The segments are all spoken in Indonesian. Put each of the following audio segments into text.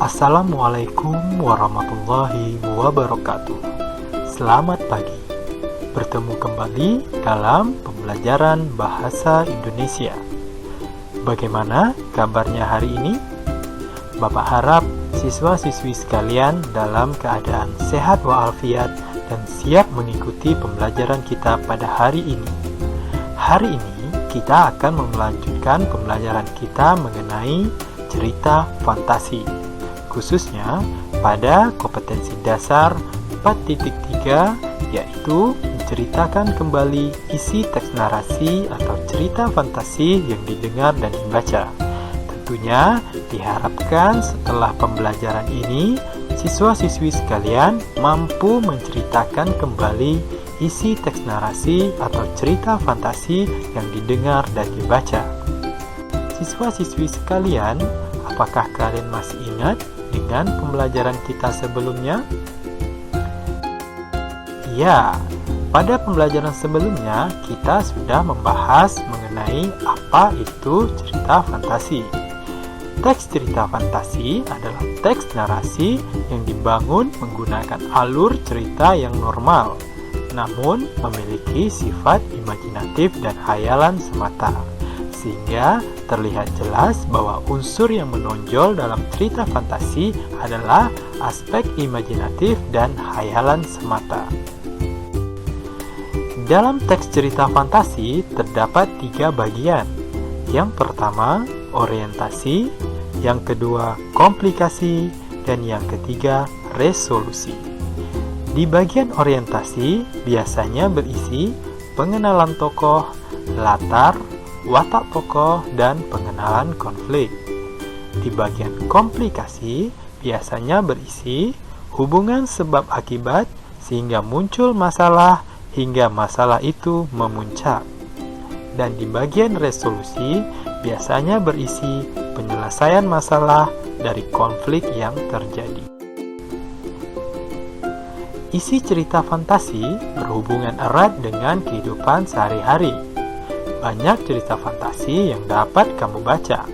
Assalamualaikum warahmatullahi wabarakatuh. Selamat pagi. Bertemu kembali dalam pembelajaran bahasa Indonesia. Bagaimana kabarnya hari ini? Bapak harap siswa-siswi sekalian dalam keadaan sehat walafiat dan siap mengikuti pembelajaran kita pada hari ini. Hari ini kita akan melanjutkan pembelajaran kita mengenai cerita fantasi, khususnya pada kompetensi dasar 4.3, yaitu menceritakan kembali isi teks narasi atau cerita fantasi yang didengar dan dibaca. Tentunya diharapkan setelah pembelajaran ini, siswa-siswi sekalian mampu menceritakan kembali isi teks narasi atau cerita fantasi yang didengar dan dibaca. Siswa-siswi sekalian, apakah kalian masih ingat dengan pembelajaran kita sebelumnya? Ya, pada pembelajaran sebelumnya kita sudah membahas mengenai apa itu cerita fantasi. Teks cerita fantasi adalah teks narasi yang dibangun menggunakan alur cerita yang normal, namun memiliki sifat imajinatif dan hayalan semata, sehingga terlihat jelas bahwa unsur yang menonjol dalam cerita fantasi adalah aspek imajinatif dan hayalan semata. Dalam teks cerita fantasi terdapat 3 bagian. Yang pertama, orientasi, yang kedua, komplikasi, dan yang ketiga, resolusi. Di bagian orientasi biasanya berisi pengenalan tokoh, latar, watak tokoh, dan pengenalan konflik. Di bagian komplikasi biasanya berisi hubungan sebab akibat sehingga muncul masalah hingga masalah itu memuncak. Dan di bagian resolusi biasanya berisi penyelesaian masalah dari konflik yang terjadi. Isi cerita fantasi berhubungan erat dengan kehidupan sehari-hari. Banyak cerita fantasi yang dapat kamu baca.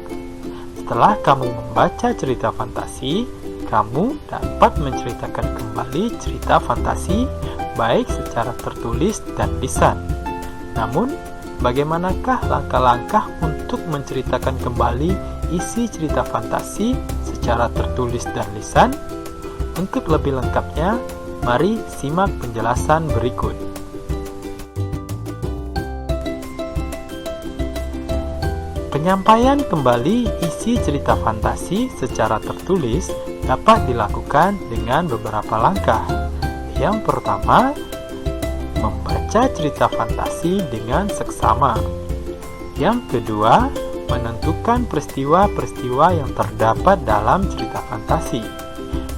Setelah kamu membaca cerita fantasi, kamu dapat menceritakan kembali cerita fantasi baik secara tertulis dan lisan. Namun, bagaimanakah langkah-langkah untuk menceritakan kembali isi cerita fantasi secara tertulis dan lisan? Untuk lebih lengkapnya, mari simak penjelasan berikut. Penyampaian kembali isi cerita fantasi secara tertulis dapat dilakukan dengan beberapa langkah. Yang pertama, membaca cerita fantasi dengan seksama. Yang kedua, menentukan peristiwa-peristiwa yang terdapat dalam cerita fantasi.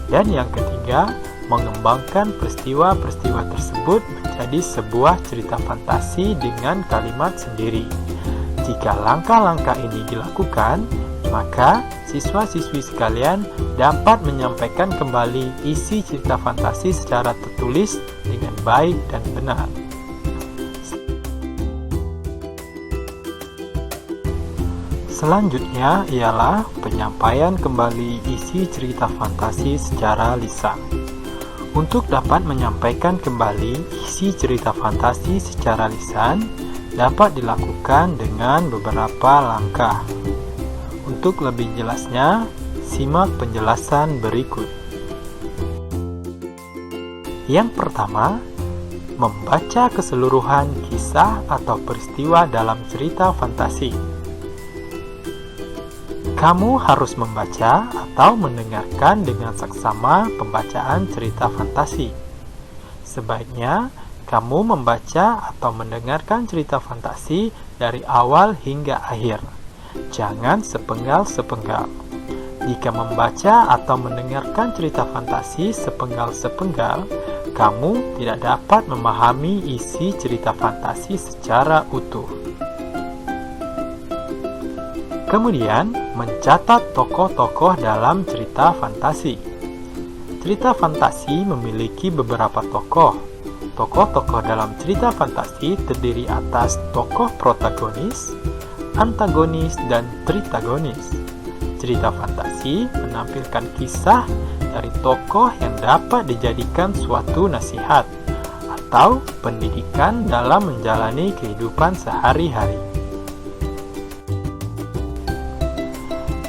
Dan yang ketiga, mengembangkan peristiwa-peristiwa tersebut menjadi sebuah cerita fantasi dengan kalimat sendiri. Jika langkah-langkah ini dilakukan, maka siswa-siswi sekalian dapat menyampaikan kembali isi cerita fantasi secara tertulis dengan baik dan benar. Selanjutnya ialah penyampaian kembali isi cerita fantasi secara lisan. Untuk dapat menyampaikan kembali isi cerita fantasi secara lisan, dapat dilakukan dengan beberapa langkah. Untuk lebih jelasnya, simak penjelasan berikut. Yang pertama, membaca keseluruhan kisah atau peristiwa dalam cerita fantasi. Kamu harus membaca atau mendengarkan dengan seksama pembacaan cerita fantasi. Sebaiknya, kamu membaca atau mendengarkan cerita fantasi dari awal hingga akhir. Jangan sepenggal-sepenggal. Jika membaca atau mendengarkan cerita fantasi sepenggal-sepenggal, kamu tidak dapat memahami isi cerita fantasi secara utuh. Kemudian, mencatat tokoh-tokoh dalam cerita fantasi. Cerita fantasi memiliki beberapa tokoh. Tokoh-tokoh dalam cerita fantasi terdiri atas tokoh protagonis, antagonis, dan tritagonis. cerita fantasi menampilkan kisah dari tokoh yang dapat dijadikan suatu nasihat atau pendidikan dalam menjalani kehidupan sehari-hari.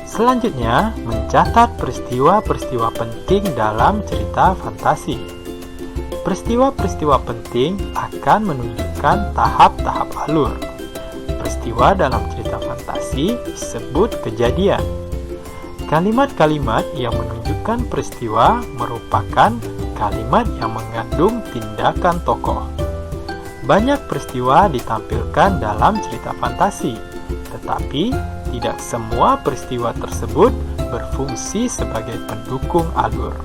Selanjutnya, mencatat peristiwa-peristiwa penting dalam cerita fantasi. Peristiwa-peristiwa penting akan menunjukkan tahap-tahap alur. Peristiwa dalam cerita fantasi disebut kejadian. Kalimat-kalimat yang menunjukkan peristiwa merupakan kalimat yang mengandung tindakan tokoh. Banyak peristiwa ditampilkan dalam cerita fantasi, tetapi tidak semua peristiwa tersebut berfungsi sebagai pendukung alur.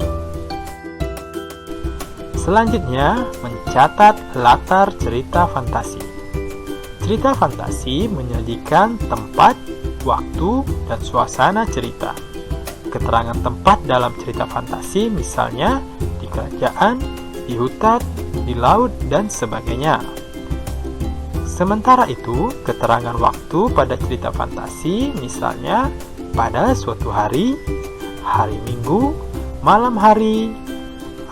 Selanjutnya, mencatat latar cerita fantasi. Cerita fantasi menyajikan tempat, waktu, dan suasana cerita. Keterangan tempat dalam cerita fantasi misalnya di kerajaan, di hutan, di laut, dan sebagainya. Sementara itu, keterangan waktu pada cerita fantasi misalnya pada suatu hari, hari Minggu, malam hari,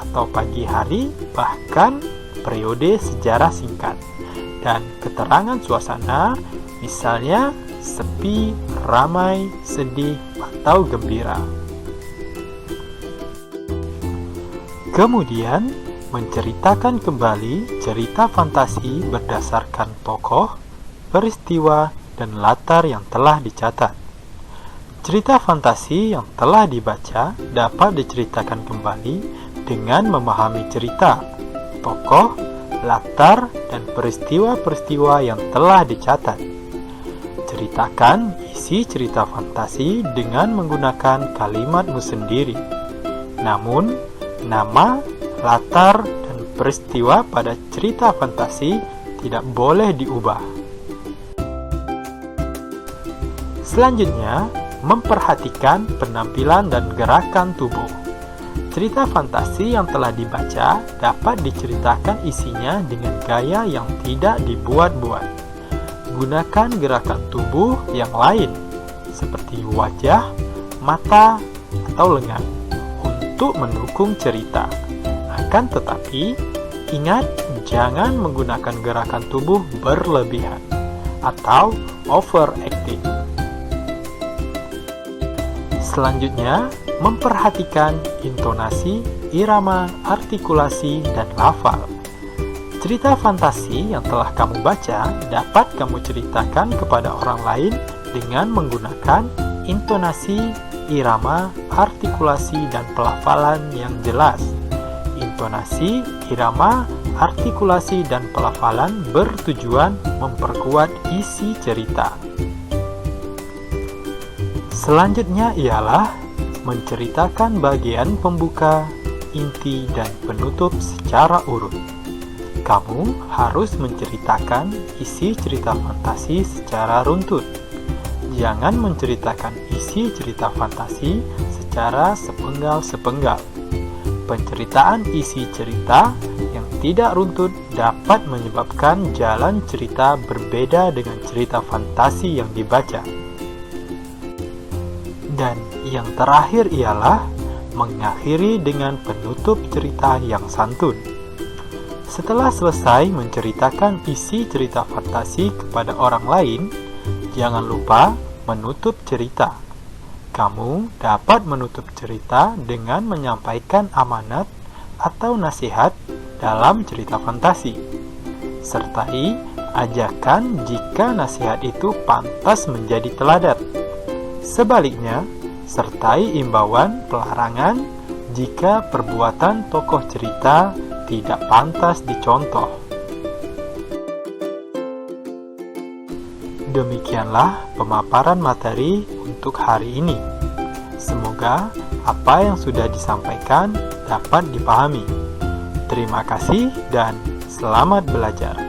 atau pagi hari, bahkan periode sejarah singkat. Dan keterangan suasana misalnya sepi, ramai, sedih, atau gembira. Kemudian, menceritakan kembali cerita fantasi berdasarkan tokoh, peristiwa, dan latar yang telah dicatat. Cerita fantasi yang telah dibaca dapat diceritakan kembali dengan memahami cerita, tokoh, latar, dan peristiwa-peristiwa yang telah dicatat. Ceritakan isi cerita fantasi dengan menggunakan kalimatmu sendiri. Namun, nama, latar, dan peristiwa pada cerita fantasi tidak boleh diubah. Selanjutnya, memperhatikan penampilan dan gerakan tubuh. Cerita fantasi yang telah dibaca dapat diceritakan isinya dengan gaya yang tidak dibuat-buat. Gunakan gerakan tubuh yang lain, seperti wajah, mata, atau lengan, untuk mendukung cerita. Akan tetapi, ingat jangan menggunakan gerakan tubuh berlebihan atau overacting. Selanjutnya, memperhatikan intonasi, irama, artikulasi, dan lafal. Cerita fantasi yang telah kamu baca dapat kamu ceritakan kepada orang lain dengan menggunakan intonasi, irama, artikulasi, dan pelafalan yang jelas. Intonasi, irama, artikulasi, dan pelafalan bertujuan memperkuat isi cerita. Selanjutnya ialah menceritakan bagian pembuka, inti, dan penutup secara urut. Kamu harus menceritakan isi cerita fantasi secara runtut. Jangan menceritakan isi cerita fantasi secara sepenggal-sepenggal. Penceritaan isi cerita yang tidak runtut dapat menyebabkan jalan cerita berbeda dengan cerita fantasi yang dibaca. Dan yang terakhir ialah mengakhiri dengan penutup cerita yang santun. Setelah selesai menceritakan isi cerita fantasi kepada orang lain, jangan lupa menutup cerita. Kamu dapat menutup cerita dengan menyampaikan amanat atau nasihat dalam cerita fantasi. Sertai ajakan jika nasihat itu pantas menjadi teladan. Sebaliknya, sertai imbauan pelarangan jika perbuatan tokoh cerita tidak pantas dicontoh. Demikianlah pemaparan materi untuk hari ini. Semoga apa yang sudah disampaikan dapat dipahami. Terima kasih dan selamat belajar.